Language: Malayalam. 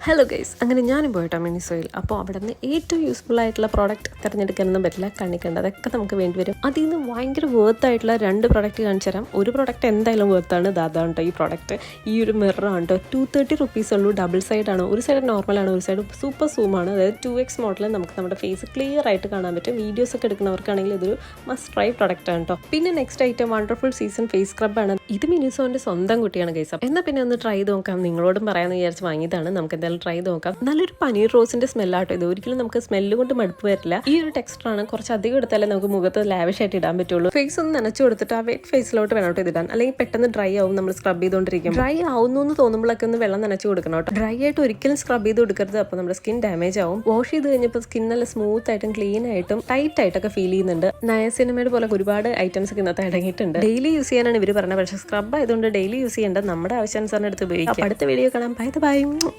ഹലോ ഗൈസ്, അങ്ങനെ ഞാനും പോയിട്ടോ മിനിസോയിൽ. അപ്പോൾ അവിടെ നിന്ന് ഏറ്റവും യൂസ്ഫുൾ ആയിട്ടുള്ള പ്രോഡക്റ്റ് തിരഞ്ഞെടുക്കാനൊന്നും പറ്റില്ല, കണ്ണിക്കണ്ട അതൊക്കെ നമുക്ക് വേണ്ടി വരും. അതിൽ നിന്ന് ഭയങ്കര വേർത്ത് ആയിട്ടുള്ള 2 പ്രോഡക്റ്റ് കാണിച്ചു തരാം. ഒരു പ്രോഡക്റ്റ് എന്തായാലും വേർത്താണ്, അതാണ് കേട്ടോ ഈ പ്രോഡക്റ്റ്. ഈ ഒരു മിററാണ് കേട്ടോ, 230 റുപ്പീസ് ഉള്ളൂ. ഡബിൾ സൈഡാണ്, ഒരു സൈഡ് നോർമലാണ്, ഒരു സൈഡ് സൂപ്പർ സൂമാണ്. അതായത് 2x മോഡൽ നമുക്ക് നമ്മുടെ ഫേസ് ക്ലിയർ ആയിട്ട് കാണാൻ പറ്റും. വീഡിയോസ് ഒക്കെ എടുക്കുന്നവർക്കാണെങ്കിൽ ഇതൊരു മസ്റ്റ് ട്രൈ പ്രോഡക്റ്റ് ആണ് കേട്ടോ. പിന്നെ next item wonderful season face സ്ക്രബാണ്. ഇത് മിനിസോന്റെ സ്വന്തം കുട്ടിയാണ് ഗൈസ്. എന്നാൽ പിന്നെ ഒന്ന് ട്രൈ ചെയ്ത് നോക്കാം. നിങ്ങളോടും പറയാമെന്ന് വിചാരിച്ച് വാങ്ങിയതാണ്. നമുക്ക് ട്രൈ ചെയ്ത് നോക്കാം. നല്ലൊരു പനീർ റോസിന്റെ സ്മെല്ലാട്ടോ ഇത്. ഒരിക്കലും നമുക്ക് സ്മെല്ല് കൊണ്ട് മടുപ്പ് വരില്ല. ഈ ഒരു ടെക്സ്ചറാണ്, കുറച്ച് അധികം എടുത്താലേ നമുക്ക് മുഖത്ത് ലാവിഷ് ആയിട്ട് ഇടാൻ പറ്റുള്ളൂ. ഫേസ് ഒന്ന് നനച്ചു കൊടുത്തിട്ട് ആ വെറ്റ് ഫേസിലോട്ട് വേണോട്ട് ഇതിടാൻ, അല്ലെങ്കിൽ പെട്ടെന്ന് ഡ്രൈ ആവും. നമ്മൾ സ്ക്രബ് ചെയ്തുകൊണ്ടിരിക്കും. ഡ്രൈ ആവുന്നു എന്ന് തോന്നുമ്പോഴൊക്കെ ഒന്ന് വെള്ളം നനച്ചു കൊടുക്കണം കേട്ടോ. ഡ്രൈ ആയിട്ട് ഒരിക്കലും സ്ക്രബ് ചെയ്ത് കൊടുക്കരുത്, അപ്പോൾ നമ്മുടെ സ്കിൻ ഡാമേജ് ആവും. വാഷ് ചെയ്ത് കഴിഞ്ഞപ്പോൾ സ്കിൻ നല്ല സ്മൂത്ത് ആയിട്ടും ക്ലീൻ ആയിട്ടും ടൈറ്റ് ആയിട്ടൊക്കെ ഫീൽ ചെയ്യുന്നുണ്ട്. നയസിനിമയുടെ പോലെ ഒരുപാട് ഐറ്റംസ് ഒക്കെ ഇന്നത്തെ അടങ്ങിയിട്ടുണ്ട്. ഡെയിലി യൂസ് ചെയ്യാനാണ് ഇവർ പറഞ്ഞത്, പക്ഷേ സ്ക്രബ് ആയതുകൊണ്ട് ഡെയിലി യൂസ് ചെയ്യേണ്ട, നമ്മുടെ ആവശ്യാനുസരണം എടുത്ത് ഉപയോഗിക്കാം. അടുത്ത വീഡിയോ കാണാം. Bye bye.